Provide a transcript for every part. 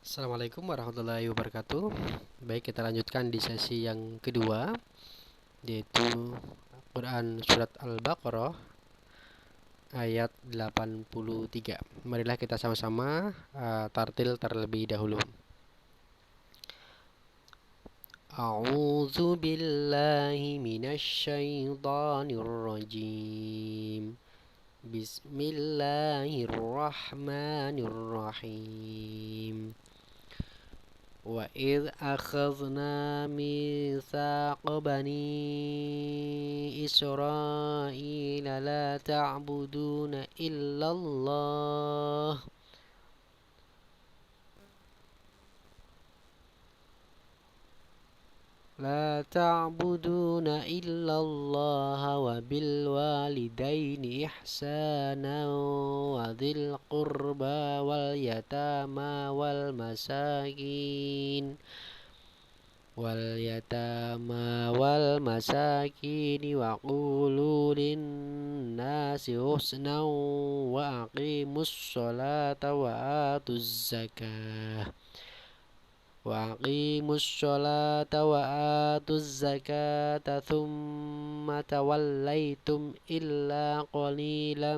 Assalamualaikum warahmatullahi wabarakatuh. Baik, kita lanjutkan di sesi yang kedua, yaitu Quran Surat Al-Baqarah ayat 83. Marilah kita sama-sama tartil terlebih dahulu. A'udzu billahi minasy syaithanir rajim. Bismillahirrahmanirrahim. وَإِذْ أَخَذْنَا مِيثَاقَ بَنِي إِسْرَائِيلَ لا تعبدون إلا الله وبالوالدين إحسانا وذي القربى واليتامى والمساكين وقولوا للناس حسنا وأقيموا الصلاة وآتوا الزكاة ثم توليتم إلا قليلا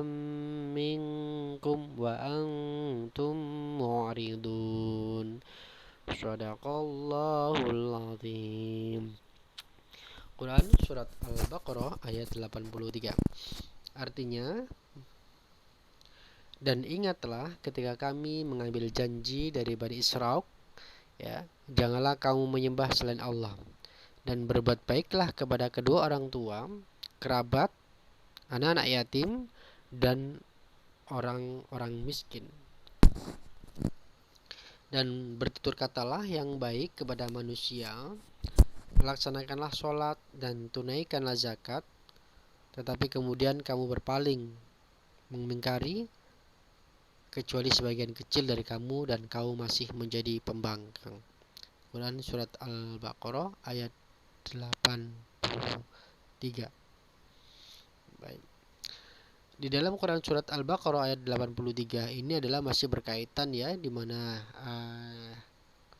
منكم وأنتم معرضون. Shadaqallahul azim. Quran Surat Al-Baqarah ayat 83. Artinya, dan ingatlah ketika kami mengambil janji dari Bani Israel, janganlah kamu menyembah selain Allah, dan berbuat baiklah kepada kedua orang tua, kerabat, anak-anak yatim, dan orang-orang miskin. Dan bertutur katalah yang baik kepada manusia, laksanakanlah sholat dan tunaikanlah zakat, tetapi kemudian kamu berpaling mengingkari kecuali sebagian kecil dari kamu, dan kamu masih menjadi pembangkang. Quran Surat Al-Baqarah ayat 83. Baik. Di dalam Quran Surat Al-Baqarah ayat 83 ini adalah masih berkaitan dimana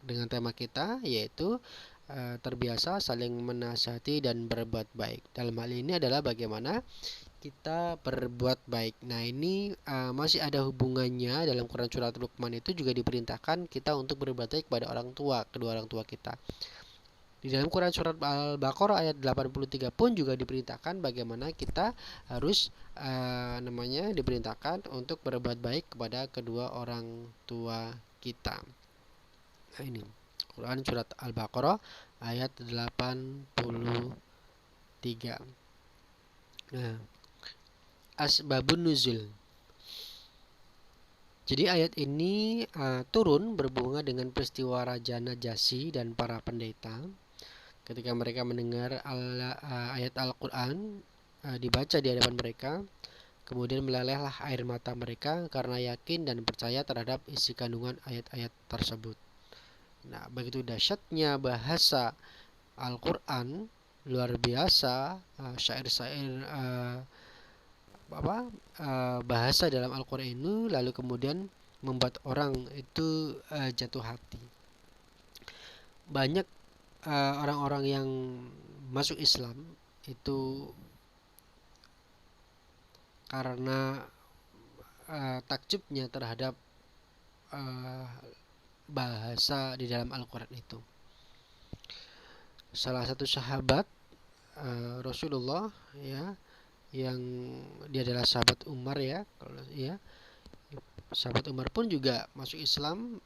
dengan tema kita, yaitu terbiasa saling menasihati dan berbuat baik. Dalam hal ini adalah bagaimana kita berbuat baik. Nah, ini masih ada hubungannya. Dalam Quran Surat Luqman itu juga diperintahkan kita untuk berbuat baik kepada kedua orang tua kita. Di dalam Quran Surat Al-Baqarah ayat 83 pun juga diperintahkan bagaimana kita harus diperintahkan untuk berbuat baik kepada kedua orang tua kita. Nah, ini Quran Surat Al-Baqarah ayat 83. Nah, asbabun nuzul. Jadi ayat ini turun berhubungan dengan peristiwa Raja Najasyi dan para pendeta. Ketika mereka mendengar ayat Al-Quran dibaca di hadapan mereka, kemudian melelehlah air mata mereka karena yakin dan percaya terhadap isi kandungan ayat-ayat tersebut. Nah, begitu dahsyatnya bahasa Al-Quran, luar biasa syair-syair bahasa dalam Al-Quran ini, lalu kemudian membuat orang itu jatuh hati. Banyak orang-orang yang masuk Islam itu karena takjubnya terhadap bahasa di dalam Al-Quran itu. Salah satu sahabat Rasulullah, yang dia adalah sahabat Umar, sahabat Umar pun juga masuk Islam,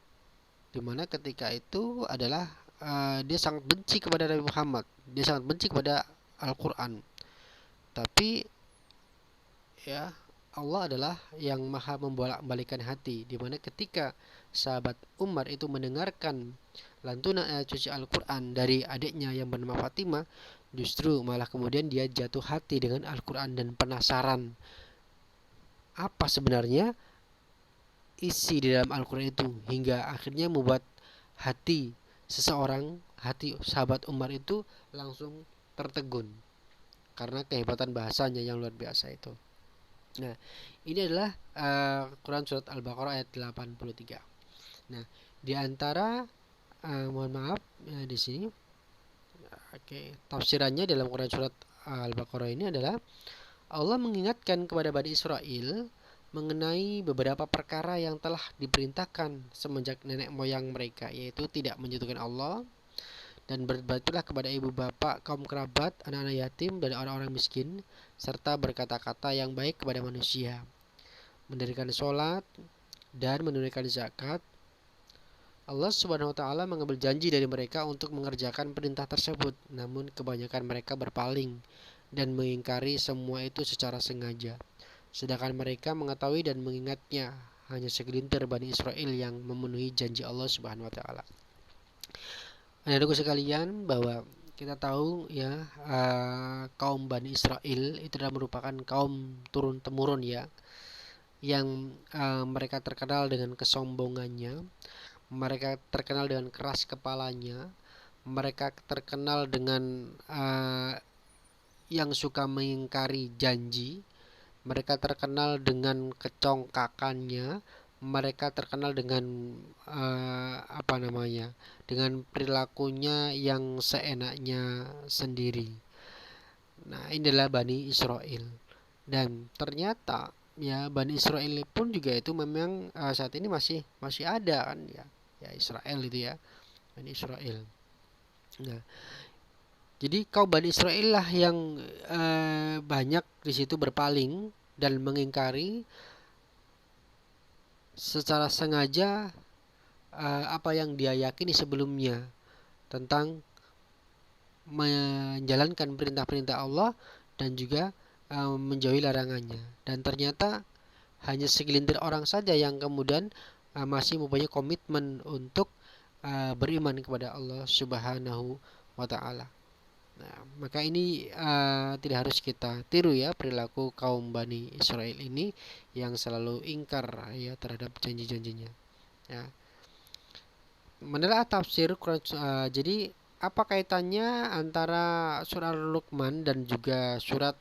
dimana ketika itu adalah dia sangat benci kepada Nabi Muhammad, dia sangat benci kepada Al-Quran. Tapi Allah adalah yang maha membolak-balikan hati, dimana ketika sahabat Umar itu mendengarkan lantunan ayat suci Al-Quran dari adiknya yang bernama Fatimah, justru malah kemudian dia jatuh hati dengan Al-Quran dan penasaran apa sebenarnya isi di dalam Al-Quran itu, hingga akhirnya membuat hati sahabat Umar itu langsung tertegun karena kehebatan bahasanya yang luar biasa itu. Nah, ini adalah Quran Surat Al-Baqarah ayat 83. Nah, di antara mohon maaf di sini, tafsirannya dalam Quran surat Al-Baqarah ini adalah Allah mengingatkan kepada Bani Israel mengenai beberapa perkara yang telah diperintahkan semenjak nenek moyang mereka, yaitu tidak menyekutukan Allah dan berbaktilah kepada ibu bapak, kaum kerabat, anak-anak yatim, dan orang-orang miskin, serta berkata-kata yang baik kepada manusia, mendirikan sholat, dan menunaikan zakat. Allah Subhanahu wa taala mengambil janji dari mereka untuk mengerjakan perintah tersebut, namun kebanyakan mereka berpaling dan mengingkari semua itu secara sengaja. Sedangkan mereka mengetahui dan mengingatnya hanya segelintir Bani Israel yang memenuhi janji Allah Subhanahu wa taala. Anak-anakku sekalian, bahwa kita tahu ya, kaum Bani Israel itu adalah merupakan kaum turun temurun ya, yang mereka terkenal dengan kesombongannya, mereka terkenal dengan keras kepalanya, mereka terkenal dengan yang suka mengingkari janji, mereka terkenal dengan kecongkakannya, mereka terkenal dengan dengan perilakunya yang seenaknya sendiri. Nah, ini adalah Bani Israel. Dan ternyata ya, Bani Israel pun juga itu memang saat ini masih ada kan ya. Ya, Israel itu ya, Bani Israel. Nah, jadi kaum Bani Israel lah yang banyak di situ berpaling dan mengingkari secara sengaja apa yang dia yakini sebelumnya tentang menjalankan perintah-perintah Allah dan juga menjauhi larangannya. Dan ternyata hanya segelintir orang saja yang kemudian masih mempunyai komitmen untuk beriman kepada Allah Subhanahu wa taala. Nah, maka ini tidak harus kita tiru ya, perilaku kaum Bani Israel ini yang selalu ingkar ya terhadap janji-janjinya. Ya. Menelaah tafsir Quran, jadi apa kaitannya antara surat Luqman dan juga surat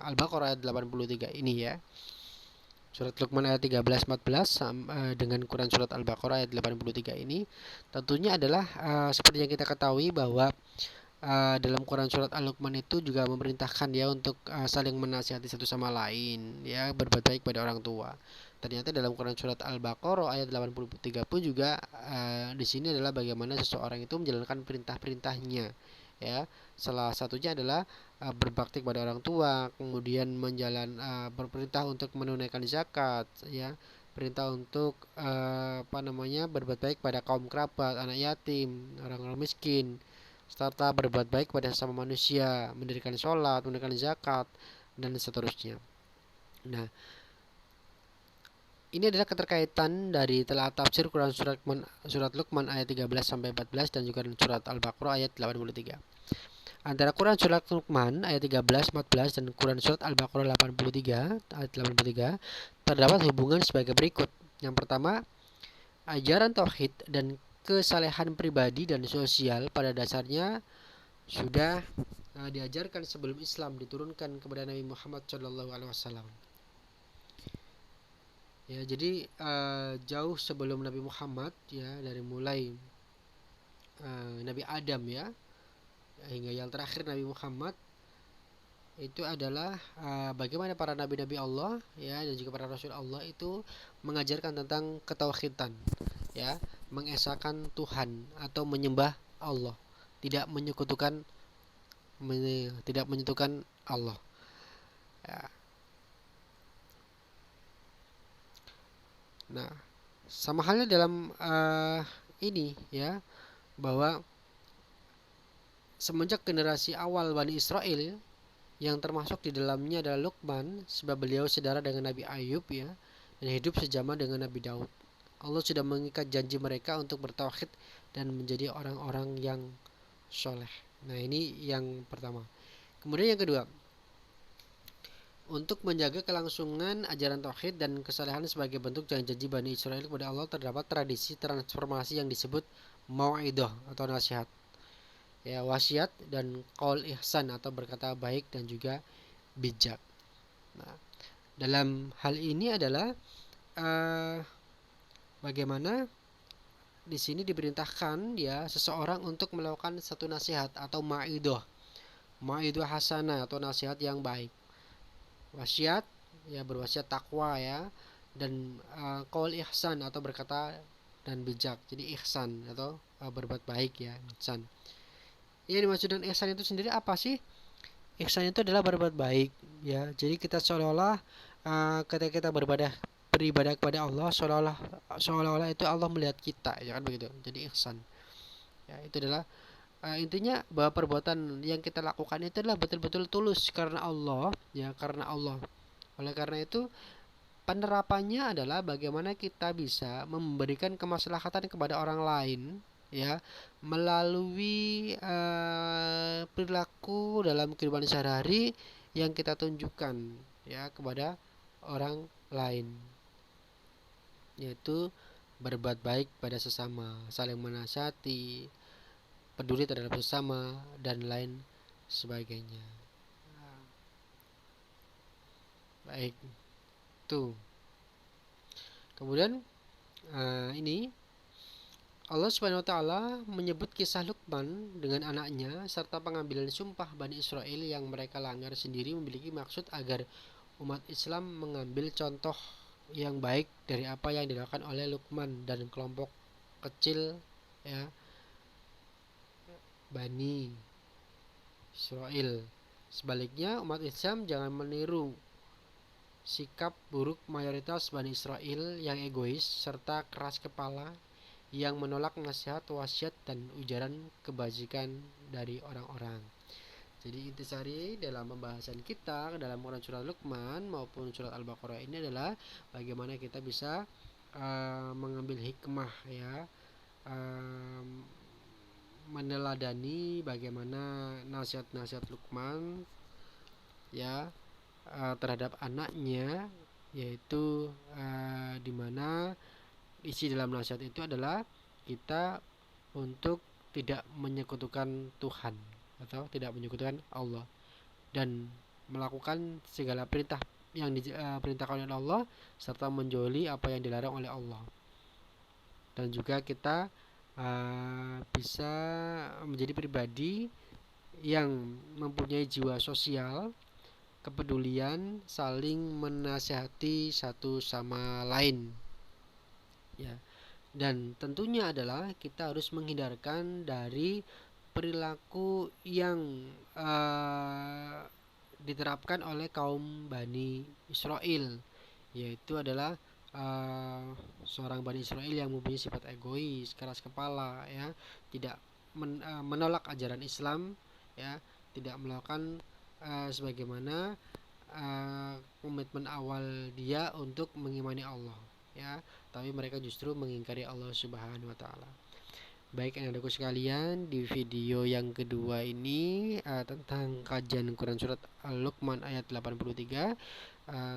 Al-Baqarah ayat 83 ini ya? Surat Luqman ayat 13-14 dengan Quran surat Al-Baqarah ayat 83 ini tentunya adalah seperti yang kita ketahui bahwa dalam Quran surat Al-Luqman itu juga memerintahkan ya untuk saling menasihati satu sama lain ya, berbuat baik pada orang tua. Ternyata dalam Quran surat Al-Baqarah ayat 83 pun juga di sini adalah bagaimana seseorang itu menjalankan perintah-perintahnya ya. Salah satunya adalah berbakti kepada orang tua, kemudian berperintah untuk menunaikan zakat ya, perintah untuk berbuat baik pada kaum kerabat, anak yatim, orang-orang miskin, serta berbuat baik pada sesama manusia, mendirikan sholat, menunaikan zakat, dan seterusnya. Nah, ini adalah keterkaitan dari telah tafsir Quran surat Luqman ayat 13-14 dan juga surat Al-Baqarah ayat 83. Antara Quran surat Luqman ayat 13-14 dan Quran surat Al-Baqarah 83 ayat 83 terdapat hubungan sebagai berikut. Yang pertama, ajaran tauhid dan kesalehan pribadi dan sosial pada dasarnya sudah diajarkan sebelum Islam diturunkan kepada Nabi Muhammad SAW. Ya, jadi jauh sebelum Nabi Muhammad ya, dari mulai Nabi Adam ya hingga yang terakhir Nabi Muhammad, itu adalah bagaimana para nabi-nabi Allah ya dan juga para rasul Allah itu mengajarkan tentang ketauhidan ya, mengesahkan Tuhan atau menyembah Allah, tidak menyekutukan Allah ya. Nah, sama halnya dalam ini ya, bahwa semenjak generasi awal Bani Israel yang termasuk di dalamnya adalah Luqman, sebab beliau saudara dengan Nabi Ayub ya, dan hidup sejaman dengan Nabi Daud. Allah sudah mengikat janji mereka untuk bertauhid dan menjadi orang-orang yang soleh. Nah, ini yang pertama. Kemudian yang kedua, untuk menjaga kelangsungan ajaran tauhid dan kesalehan sebagai bentuk janji Bani Israel kepada Allah, terdapat tradisi transformasi yang disebut mau'idah atau nasihat ya, wasiat dan qaul ihsan atau berkata baik dan juga bijak. Nah, dalam hal ini adalah bagaimana di sini diperintahkan ya seseorang untuk melakukan satu nasihat atau maidoh hasanah atau nasihat yang baik, wasiat ya, berwasiat takwa ya, dan qaul ihsan atau berkata dan bijak. Jadi ihsan atau berbuat baik ya, ihsan. Yang dimaksud dengan ihsan itu sendiri apa sih? Ihsan itu adalah berbuat baik ya. Jadi kita seolah-olah ketika kita beribadah kepada Allah, seolah-olah itu Allah melihat kita ya kan begitu. Jadi ihsan ya, itu adalah intinya bahwa perbuatan yang kita lakukan itu adalah betul-betul tulus karena Allah ya, karena Allah. Oleh karena itu penerapannya adalah bagaimana kita bisa memberikan kemaslahatan kepada orang lain ya, melalui perilaku dalam kehidupan sehari-hari yang kita tunjukkan ya kepada orang lain, yaitu berbuat baik pada sesama, saling menasihati, peduli terhadap sesama, dan lain sebagainya. Baik, tuh. Kemudian ini Allah Subhanahu wa taala menyebut kisah Luqman dengan anaknya serta pengambilan sumpah Bani Israel yang mereka langgar sendiri memiliki maksud agar umat Islam mengambil contoh yang baik dari apa yang dilakukan oleh Luqman dan kelompok kecil ya Bani Israel. Sebaliknya umat Islam jangan meniru sikap buruk mayoritas Bani Israel yang egois serta keras kepala yang menolak nasihat, wasiat, dan ujaran kebajikan dari orang-orang. Jadi intisari dalam pembahasan kita dalam Quran surat Luqman maupun surat Al-Baqarah ini adalah bagaimana kita bisa mengambil hikmah ya, meneladani bagaimana nasihat-nasihat Luqman ya terhadap anaknya, yaitu dimana isi dalam nasihat itu adalah kita untuk tidak menyekutukan Tuhan atau tidak menyekutukan Allah dan melakukan segala perintah yang diperintahkan oleh Allah serta menjauhi apa yang dilarang oleh Allah. Dan juga kita bisa menjadi pribadi yang mempunyai jiwa sosial, kepedulian, saling menasihati satu sama lain ya. Dan tentunya adalah kita harus menghindarkan dari perilaku yang diterapkan oleh kaum Bani Israel, yaitu adalah seorang Bani Israel yang mempunyai sifat egois, keras kepala ya, tidak menolak ajaran Islam ya, tidak melakukan sebagaimana komitmen awal dia untuk mengimani Allah ya, tapi mereka justru mengingkari Allah Subhanahu wa taala. Baik anak-anakku sekalian, di video yang kedua ini tentang kajian Quran surat Al-Luqman ayat 83,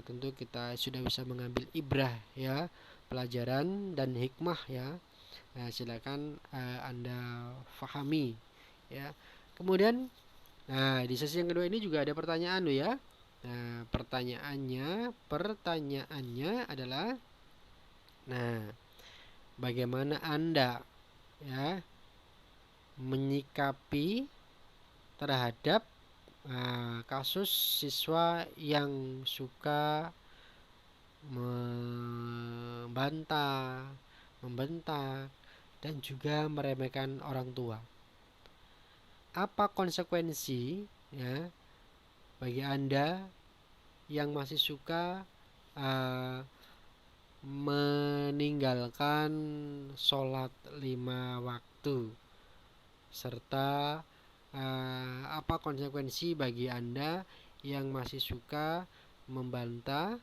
tentu kita sudah bisa mengambil ibrah ya, pelajaran dan hikmah ya. Silakan Anda fahami ya. Kemudian di sesi yang kedua ini juga ada pertanyaan loh ya. Nah, pertanyaannya adalah, bagaimana Anda ya menyikapi terhadap kasus siswa yang suka membantah, membentak, dan juga meremehkan orang tua? Apa konsekuensi ya bagi Anda yang masih suka meninggalkan sholat 5 waktu, serta apa konsekuensi bagi Anda yang masih suka membantah,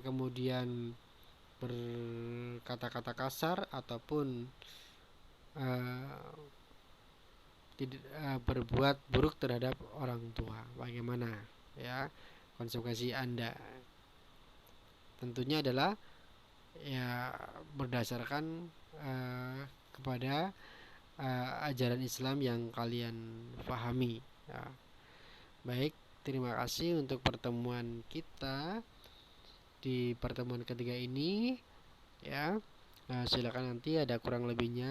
kemudian berkata-kata kasar ataupun berbuat buruk terhadap orang tua? Bagaimana ya konsekuensi Anda? Tentunya adalah ya berdasarkan kepada ajaran Islam yang kalian pahami ya. Baik, terima kasih untuk pertemuan kita di pertemuan ketiga ini ya. Silakan nanti ada kurang lebihnya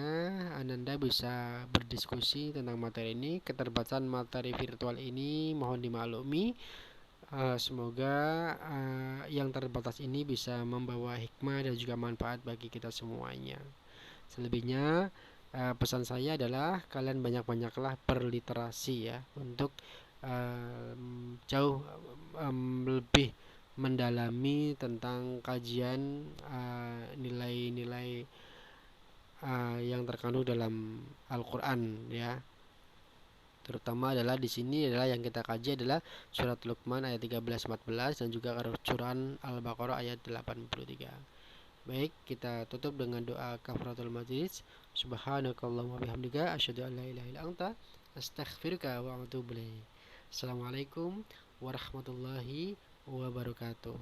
Ananda bisa berdiskusi tentang materi ini. Keterbatasan materi virtual ini mohon dimaklumi. Semoga yang terbatas ini bisa membawa hikmah dan juga manfaat bagi kita semuanya. Selebihnya pesan saya adalah kalian banyak-banyaklah berliterasi ya untuk jauh lebih mendalami tentang kajian nilai-nilai yang terkandung dalam Al-Qur'an ya. Terutama adalah di sini adalah yang kita kaji adalah surat Luqman ayat 13-14 dan juga surat Al-Baqarah ayat 83. Baik, kita tutup dengan doa kafaratul majlis. Subhanakallahumma bihamdika asyhadu an la ilaha illa anta astaghfiruka wa atubu ilaik. Assalamualaikum warahmatullahi wabarakatuh.